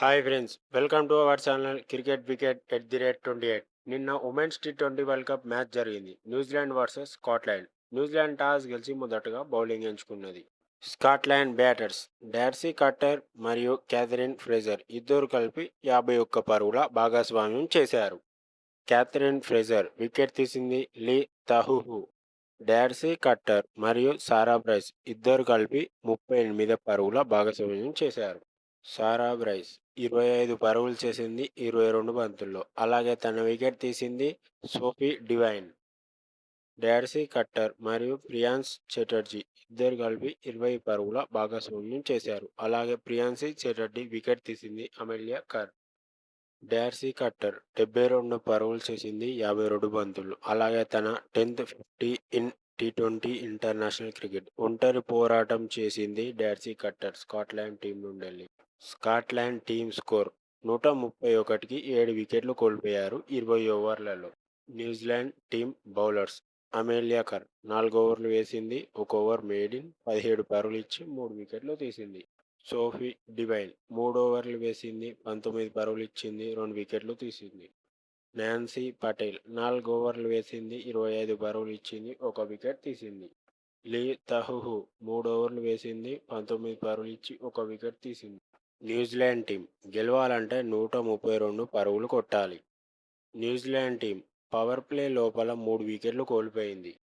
Hi friends, welcome to our channel cricket wicket @28. నిన్న women's టీ20 world cup match జరిగింది. New Zealand versus Scotland. New Zealand toss గెలిచి మొదటగా bowling ఎంచుకున్నది. స్కాట్లాండ్ బ్యాటర్స్ డార్సీ కట్టర్ మరియు Katherine Fraser ఇద్దరు కలిపి 51 పరుగుల భాగస్వామ్యం చేశారు. క్యాథరిన్ ఫ్రేజర్ వికెట్ తీసింది. లీ తహుహు, డార్సీ కట్టర్ మరియు సారా బ్రైస్ ఇద్దరు కలిపి 38 పరుగుల భాగస్వామ్యం చేశారు. సారా బ్రైస్ 25 పరుగులు చేసింది 22 బంతుల్లో. అలాగే తన వికెట్ తీసింది సోఫీ డివైన్. డార్సీ కట్టర్ మరియు ప్రియాన్స్ చటర్జీ ఇద్దరు కలిపి 20 పరుగుల భాగస్వామ్యం చేశారు. అలాగే ప్రియాన్సీ చటర్జీ వికెట్ తీసింది అమెలియా కర్. డార్సీ కట్టర్ 72 పరుగులు చేసింది 52 బంతులు. అలాగే తన 10th 50 ఇన్ టీ20 ఇంటర్నేషనల్ క్రికెట్. ఒంటరి పోరాటం చేసింది డార్సీ కట్టర్ స్కాట్లాండ్ టీం నుండి. స్కాట్లాండ్ టీం స్కోర్ 131కి 7 వికెట్లు కోల్పోయారు 20 ఓవర్లలో. న్యూజిలాండ్ టీం బౌలర్స్ అమేలియా కర్ 4 ఓవర్లు వేసింది, 1 ఓవర్ మేడిన్, 17 పరుగులు ఇచ్చి 3 వికెట్లు తీసింది. సోఫీ డివైన్ 3 ఓవర్లు వేసింది, 19 పరుగులు ఇచ్చింది, 2 వికెట్లు తీసింది. నాన్సీ పటేల్ 4 ఓవర్లు వేసింది, 25 పరుగులు ఇచ్చింది, 1 వికెట్ తీసింది. లీ తహుహు 3 ఓవర్లు వేసింది, 19 పరుగులు ఇచ్చి 1 వికెట్ తీసింది. న్యూజిలాండ్ టీం గెలవాలంటే 132 పరుగులు కొట్టాలి. న్యూజిలాండ్ టీం పవర్ ప్లే లోపల 3 వికెట్లు కోల్పోయింది.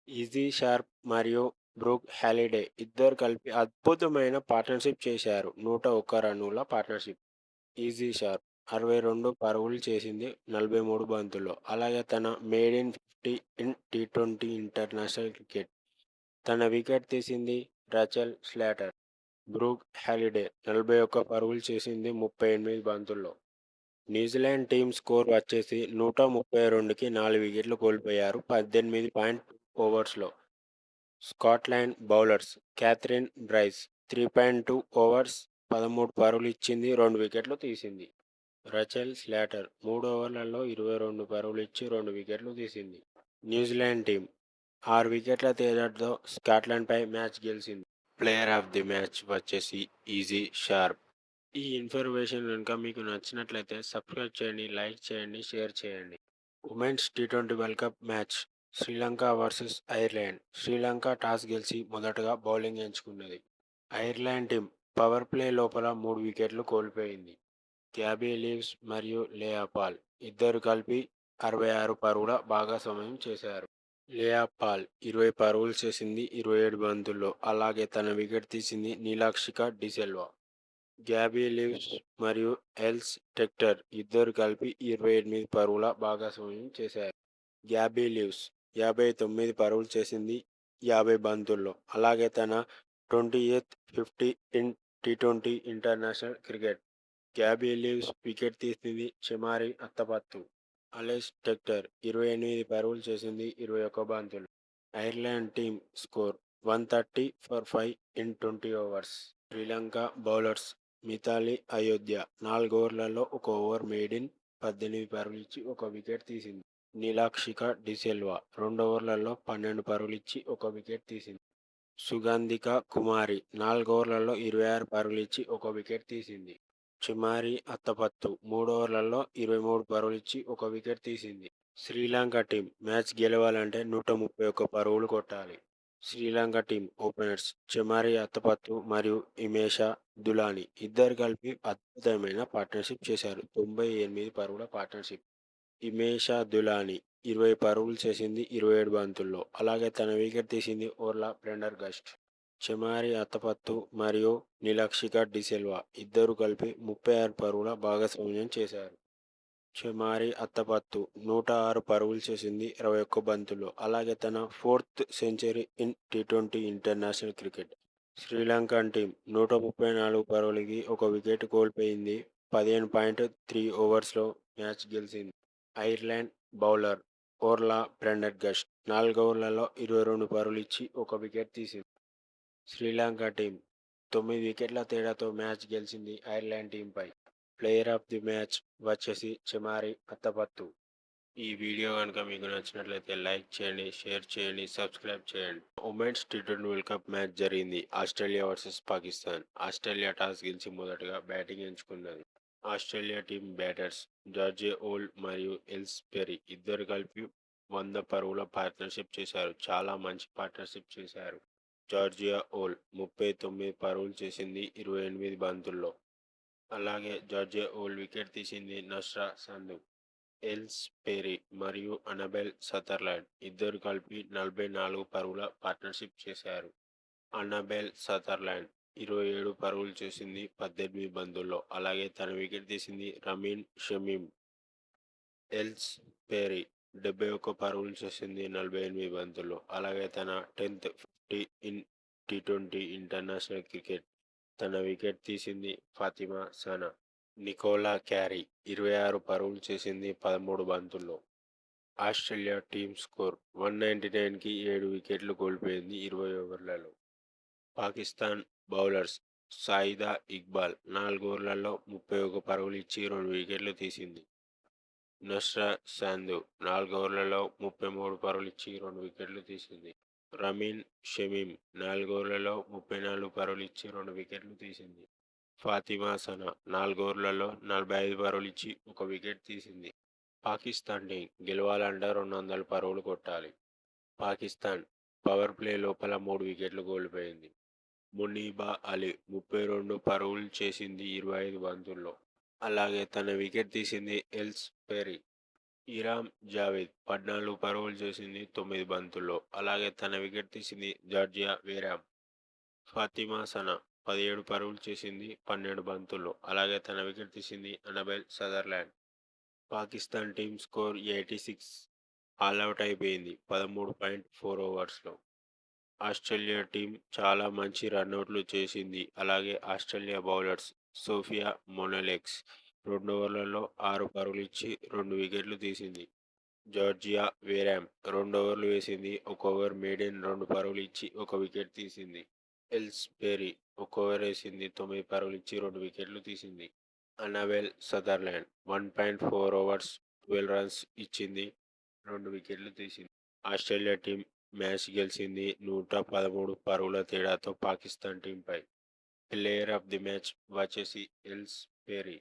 ఈజీ షార్ప్ మరియు బ్రూక్ హాలిడే ఇద్దరు కలిపి అద్భుతమైన పార్ట్నర్షిప్ చేశారు. 101 రన్నుల పార్ట్నర్షిప్. ఈజీ షార్ప్ 62 పరుగులు చేసింది 43 బంతుల్లో. అలాగే తన మేడిన్ 50 ఇన్ టీ20 ఇంటర్నేషనల్ క్రికెట్. తన వికెట్ తీసింది రచెల్ స్లాటర్. బ్రూక్ హాలిడే 41 పరుగులు చేసింది 38 బంతుల్లో. న్యూజిలాండ్ టీం స్కోర్ వచ్చేసి 132కి 4 వికెట్లు కోల్పోయారు 18 ఓవర్స్లో. Scotland bowlers Katherine Bryce 3.2 overs 13 పరుగులు ఇచ్చింది, 2 వికెట్లు తీసింది. రచెల్ స్లాటర్ 3 ఓవర్లలో 22 పరుగులు ఇచ్చి 2 వికెట్లు తీసింది. న్యూజిలాండ్ టీం 6 వికెట్ల తేడాతో స్కాట్లాండ్పై మ్యాచ్ గెలిచింది. ప్లేయర్ ఆఫ్ ది మ్యాచ్ వచ్చేసి ఈజీ షార్ప్. ఈ ఇన్ఫర్మేషన్ కనుక మీకు నచ్చినట్లయితే సబ్స్క్రైబ్ చేయండి, లైక్ చేయండి, షేర్ చేయండి. ఉమెన్స్ టీ20 world cup match Sri Lanka versus Ireland. Sri Lanka toss గెలిచి మొదటగా బౌలింగ్ ఎంచుకున్నది. ఐర్లాండ్ టీం పవర్ ప్లే లోపల 3 వికెట్లు కోల్పోయింది. గ్యాబీ లీవ్స్ మరియు లేయా పాల్ ఇద్దరు కలిపి 66 పరుగుల భాగస్వామ్యం చేశారు. లేయా పాల్ 20 పరుగులు చేసింది 27 బంతుల్లో. అలాగే తన వికెట్ తీసింది నీలాక్షిక డిసెల్వా. గ్యాబీ లీవ్స్ మరియు ఎల్స్ టెక్టర్ ఇద్దరు కలిపి 28 పరుగుల భాగస్వామ్యం చేశారు. గ్యాబీ లీవ్స్ 59 పరుగులు చేసింది 50 బంతుల్లో. అలాగే తన 20th 50 ఇన్ టీ20 international cricket. Gaby Lewis wicket తీసింది చెమారి అత్తపత్తు. అలెక్స్ టెక్టర్ 28 పరుగులు చేసింది 21 బంతులు. Ireland team score 130 for 5 in 20 overs. Sri Lanka bowlers Mithali Ayodhya 4 ఓవర్లలో 1 ఓవర్ మేడిన్, 18 పరుగులు ఇచ్చి 1 వికెట్ తీసింది. నీలాక్షిక డిసెల్వా 2 ఓవర్లలో 12 పరుగులు ఇచ్చి 1 వికెట్ తీసింది. సుగంధిక కుమారి 4 ఓవర్లలో 26 పరుగులు ఇచ్చి 1 వికెట్ తీసింది. చిమారి అత్తపత్తు 3 ఓవర్లలో 23 పరుగులిచ్చి 1 వికెట్ తీసింది. శ్రీలంక టీం మ్యాచ్ గెలవాలంటే 131 పరుగులు కొట్టాలి. శ్రీలంక టీం ఓపెనర్స్ చెమారి అత్తపత్తు మరియు ఇమేషా దులాని ఇద్దరు కలిపి అద్భుతమైన పార్ట్నర్షిప్ చేశారు. 98 పరుగుల పార్ట్నర్షిప్. ఇమేషా దులాని 20 పరుగులు చేసింది 27 బంతుల్లో. అలాగే తన వికెట్ తీసింది ఓర్లా ప్రెండర్గస్ట్. చెమారి అత్తపత్తు మరియు నిలక్షిక డిసెల్వా ఇద్దరు కలిపి 36 పరుగుల భాగస్వామ్యం చేశారు. చెమారి అత్తపత్తు 106 పరుగులు చేసింది 21 బంతుల్లో. అలాగే తన 4th సెంచరీ ఇన్ టీ20 international cricket. Sri Lankan team 134 పరుగులకి 1 wicket కోల్పోయింది 15.3 ఓవర్స్లో మ్యాచ్ గెలిచింది. ఐర్లాండ్ బౌలర్ ఓర్లా ప్రెండర్గస్ట్ 4 ఓవర్లలో 22 పరుగులు ఇచ్చి 1 వికెట్ తీసింది. శ్రీలంక టీం 9 వికెట్ల తేడాతో మ్యాచ్ గెలిచింది ఐర్లాండ్ టీంపై. ప్లేయర్ ఆఫ్ ది మ్యాచ్ వచ్చేసి చెమారి అత్తపత్తు. ఈ వీడియో కనుక మీకు నచ్చినట్లయితే లైక్ చేయండి, షేర్ చేయండి, సబ్స్క్రైబ్ చేయండి. ఉమెన్స్ టీ20 వరల్డ్ కప్ మ్యాచ్ జరిగింది. Australia versus Pakistan. Australia toss గెలిచి మొదటగా బ్యాటింగ్ ఎంచుకున్నది. Australia team batters Georgia Voll మరియు ఎల్స్ పెరీ ఇద్దరు కలిపి 100 పరుగుల పార్ట్నర్షిప్ చేశారు. చాలా మంచి పార్ట్నర్షిప్ చేశారు. జార్జియా ఓల్ 39 పరుగులు చేసింది 28 బంతుల్లో. అలాగే జార్జియా ఓల్ వికెట్ తీసింది నస్రా సందు. ఎల్స్ పెరీ మరియు అనబెల్ సదర్లాండ్ ఇద్దరు కలిపి 44 పరుగుల పార్ట్నర్షిప్ చేశారు. అన్నబెల్ సదర్లాండ్ 27 పరుగులు చేసింది 18 బంతుల్లో. అలాగే తన వికెట్ తీసింది రమీన్ షమీమ్. ఎల్స్ పెరీ 71 పరుగులు చేసింది 48 బంతుల్లో. అలాగే తన 10th 50 ఇన్ టీ20 ఇంటర్నేషనల్ క్రికెట్ తన వికెట్ తీసింది ఫాతిమా సనా. నికోలా క్యారీ 26 పరుగులు చేసింది 13 బంతుల్లో. ఆస్ట్రేలియా టీమ్ స్కోర్ 199కి 7 వికెట్లు కోల్పోయింది 20 ఓవర్లలో. పాకిస్తాన్ బౌలర్స్ సాయిదా ఇక్బాల్ 4 ఓవర్లలో 31 పరుగులు ఇచ్చి 2 వికెట్లు తీసింది. నస్రా సందు 4 ఓవర్లలో 33 పరుగులు ఇచ్చి 2 వికెట్లు తీసింది. రమీన్ షమీమ్ 4 ఓవర్లలో 34 పరుగులు ఇచ్చి 2 వికెట్లు తీసింది. ఫాతిమా సనా 4 ఓవర్లలో 45 పరుగులు ఇచ్చి 1 వికెట్ తీసింది. పాకిస్తాన్ టీం గెలవాలంటే 200 పరుగులు కొట్టాలి. పాకిస్తాన్ పవర్ ప్లే లోపల 3 వికెట్లు కోల్పోయింది. మునీబా అలీ 32 పరుగులు చేసింది 25 బంతుల్లో. అలాగే తన వికెట్ తీసింది ఎల్స్ పెరీ. ఇరామ్ జావేద్ 14 పరుగులు చేసింది 9 బంతుల్లో. అలాగే తన వికెట్ తీసింది జార్జియా వేరామ్. ఫాతిమా సనా 17 పరుగులు చేసింది 12 బంతుల్లో. అలాగే తన వికెట్ తీసింది Annabel Sutherland. Pakistan team score 86 all out అయిపోయింది 13.4 ఓవర్స్లో. ఆస్ట్రేలియా టీం చాలా మంచి రన్అట్లు చేసింది. అలాగే ఆస్ట్రేలియా బౌలర్స్ సోఫియా మొనెలెక్స్ 2 ఓవర్లలో 6 పరుగులు ఇచ్చి 2 వికెట్లు తీసింది. జార్జియా వేరామ్ 2 ఓవర్లు వేసింది. 1 ఓవర్ మెయిడెన్ 2 పరుగులు ఇచ్చి 1 వికెట్ తీసింది. ఎల్స్ పెరీ 1 ఓవర్ వేసింది. 9 పరుగులు ఇచ్చి 2 వికెట్లు తీసింది. అనబెల్ సదర్లాండ్ 1.4 ఓవర్స్ 12 రన్స్ ఇచ్చింది. 2 వికెట్లు తీసింది. ఆస్ట్రేలియా టీం మ్యాచ్ గెలిచింది 113 పరుగుల తేడాతో పాకిస్తాన్ టీంపై. ప్లేయర్ ఆఫ్ ది మ్యాచ్ వచ్చేసి ఎల్స్ పెరీ.